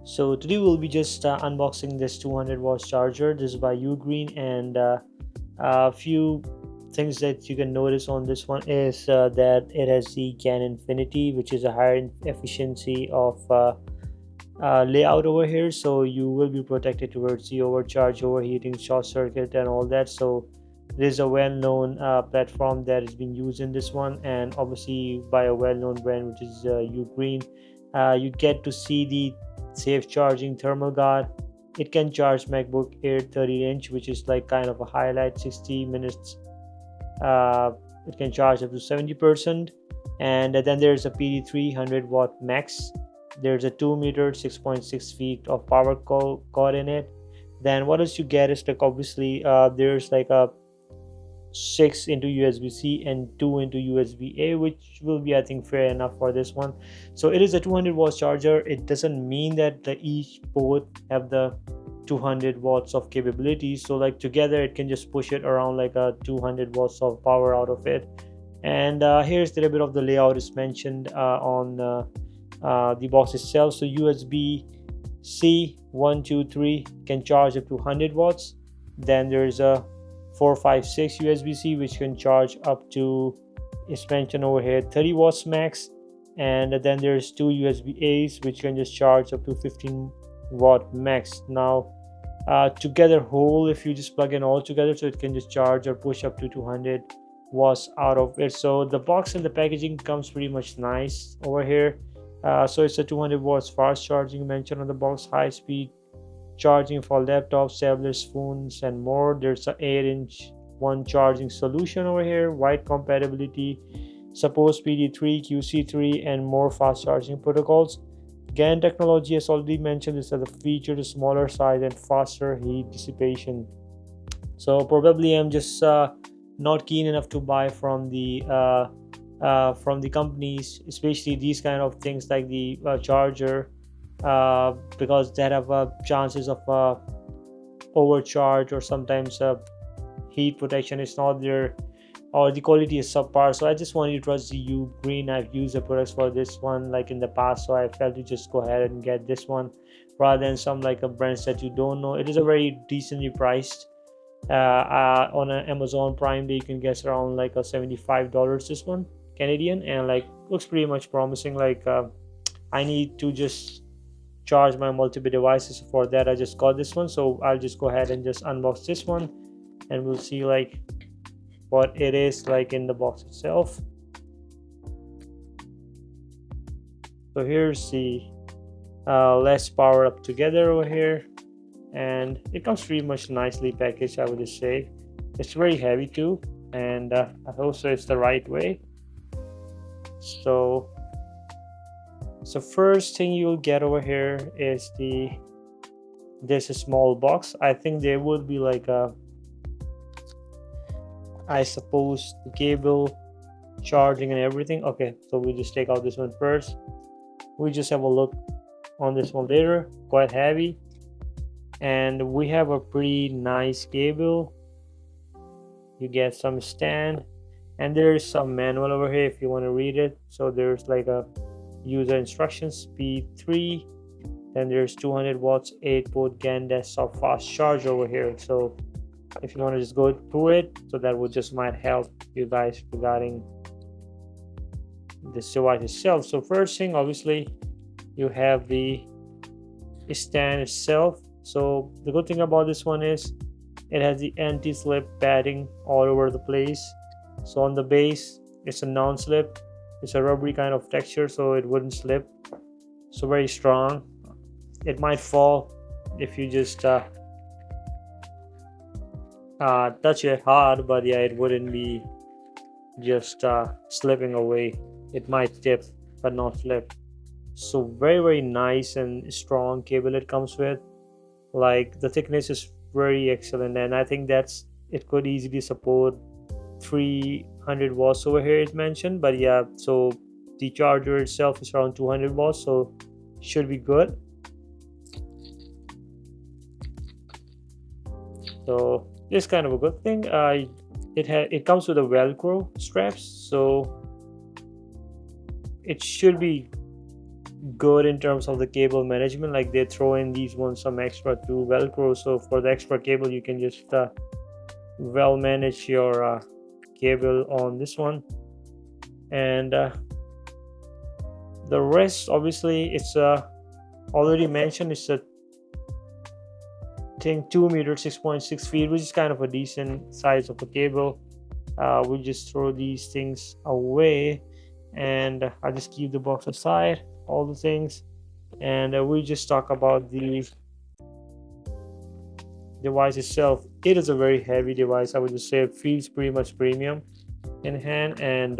So today we'll be just unboxing this 200 watts charger. This is by UGreen, and a few things that you can notice on this one is that it has the CAN Infinity, which is a higher efficiency of layout over here, so you will be protected towards the overcharge, overheating, short circuit, and all that. So there's a well-known platform that is being used in this one, and obviously by a well-known brand, which is UGreen. You get to see the safe charging thermal guard. It can charge MacBook Air 30-inch, which is like kind of a highlight. 60 minutes uh, it can charge up to 70%. And then there's a PD300 watt max. There's a 2 meter 6.6 feet of power cord in it. Then what else you get is like obviously there's like a 6 into USB-C and 2 into USB-A, which will be I think fair enough for this one. So it is a 200 watts charger. It doesn't mean that each port have the 200 watts of capability, so like together it can just push it around like a 200 watts of power out of it. And here's a little bit of the layout is mentioned on the box itself. So USB-C 123 can charge up to 100 watts. Then there's a 456 USB-C, which can charge up to, it's mentioned over here, 30 watts max. And then there's two USB-A's, which can just charge up to 15 watt max. Now together whole, if you just plug in all together, so it can just charge or push up to 200 watts out of it. So the box and the packaging comes pretty much nice over here. So it's a 200 watts fast charging mentioned on the box, high speed charging for laptops, tablets, phones, and more. There's an 8-inch one charging solution over here, wide compatibility, supports PD3, QC3, and more fast charging protocols. GaN technology, as already mentioned, is that the feature the smaller size and faster heat dissipation. So probably I'm just not keen enough to buy from the companies, especially these kind of things like the charger, because they have chances of overcharge, or sometimes heat protection is not there, or the quality is subpar. So I just wanted to trust the UGreen. I've used the products for this one like in the past, so I felt to just go ahead and get this one rather than some like a brands that you don't know. It is a very decently priced. On an Amazon Prime Day you can get around like a $75 this one Canadian, and like looks pretty much promising. Like I need to just charge my multiple devices. For that I just got this one, so I'll just go ahead and just unbox this one, and we'll see like what it is like in the box itself. So here's the less power up together over here, and it comes pretty much nicely packaged, I would just say. It's very heavy too, and I hope so it's the right way. So first thing you'll get over here is this small box. I think there would be like a, I suppose, the cable, charging, and everything. Okay, so we just take out this one first. We just have a look on this one later. Quite heavy, and we have a pretty nice cable. You get some stand, and there's some manual over here if you want to read it. So there's like a user instructions, speed 3, then there's 200 watts 8-port GaN desktop fast charge over here. So if you want to just go through it, so that would just might help you guys regarding this device itself. So first thing, obviously you have the stand itself. So the good thing about this one is it has the anti-slip padding all over the place. So on the base it's a non-slip, it's a rubbery kind of texture, so it wouldn't slip. So very strong. It might fall if you just touch it hard, but yeah, it wouldn't be just slipping away. It might tip but not slip. So very nice and strong cable it comes with. Like the thickness is very excellent, and I think that's, it could easily support 300 watts over here it's mentioned. But yeah, so the charger itself is around 200 watts, so should be good. So this kind of a good thing. it comes with a velcro straps, so it should be good in terms of the cable management. Like they throw in these ones some extra to velcro, so for the extra cable you can just well manage your cable on this one. And the rest, obviously, it's already mentioned, it's a thing 2 meter 6.6 feet, which is kind of a decent size of a cable. We'll just throw these things away, and I'll just keep the box aside, all the things, and we'll just talk about the device itself. It is a very heavy device, I would just say. It feels pretty much premium in hand. And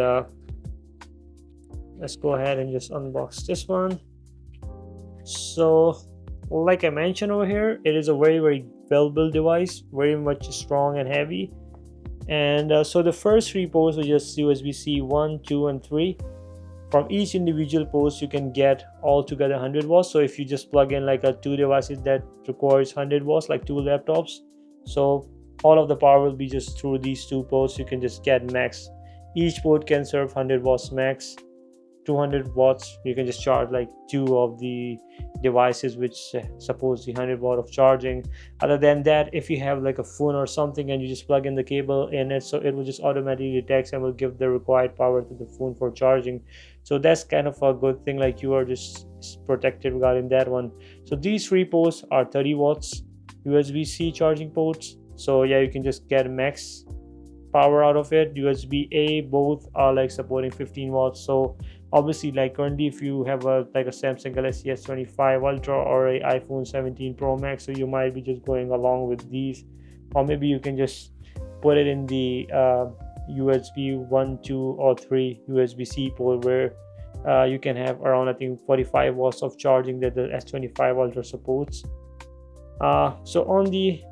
let's go ahead and just unbox this one. So like I mentioned over here, it is a very well built device, very much strong and heavy. And so the first three ports are just USB-C 1, 2 and 3. From each individual post you can get altogether 100 watts. So if you just plug in like a two devices that requires 100 watts, like two laptops, so all of the power will be just through these two ports. You can just get max, each port can serve 100 watts max. 200 watts you can just charge like two of the devices which suppose the 100 watt of charging. Other than that, if you have like a phone or something and you just plug in the cable in it, so it will just automatically detect and will give the required power to the phone for charging. So that's kind of a good thing, like you are just protected regarding that one. So these three ports are 30 watts USB-C charging ports, so yeah, you can just get max power out of it. USB-A both are like supporting 15 watts. So obviously, like currently if you have a like a Samsung Galaxy S25 Ultra or a iPhone 17 Pro Max, so you might be just going along with these, or maybe you can just put it in the USB 1, 2 or 3 USB-C port, where you can have around I think 45 watts of charging that the S25 Ultra supports. So on the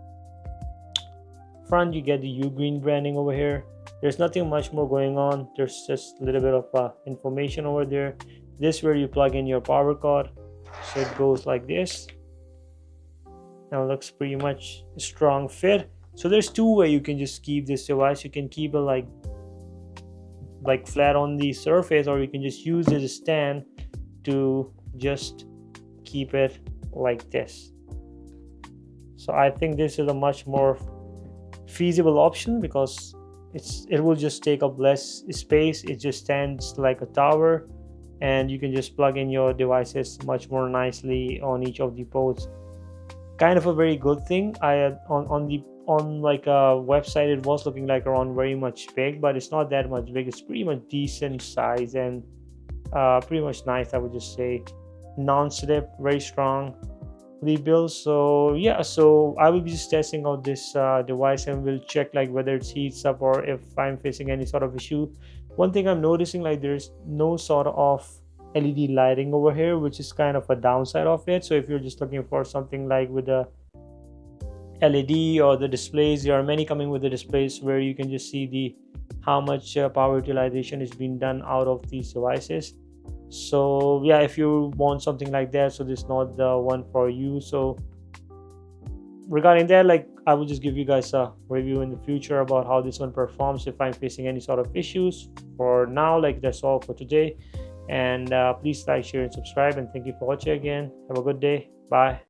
front you get the UGreen branding over here. There's nothing much more going on, there's just a little bit of information over there. This where you plug in your power cord, so it goes like this. Now it looks pretty much a strong fit. So there's two way you can just keep this device. You can keep it like flat on the surface, or you can just use this stand to just keep it like this. So I think this is a much more feasible option, because it will just take up less space. It just stands like a tower, and you can just plug in your devices much more nicely on each of the ports. Kind of a very good thing. I on like a website it was looking like around very much big, but it's not that much big. It's pretty much decent size and pretty much nice, I would just say. Non-slip, very strong built. So yeah, so I will be just testing out this device, and we'll check like whether it heats up or if I'm facing any sort of issue. One thing I'm noticing, like there's no sort of LED lighting over here, which is kind of a downside of it. So if you're just looking for something like with a LED or the displays, there are many coming with the displays where you can just see the how much power utilization is being done out of these devices. So yeah, if you want something like that, so this is not the one for you. So regarding that, like I will just give you guys a review in the future about how this one performs if I'm facing any sort of issues. For now, like that's all for today, and please like, share and subscribe, and thank you for watching again. Have a good day. Bye.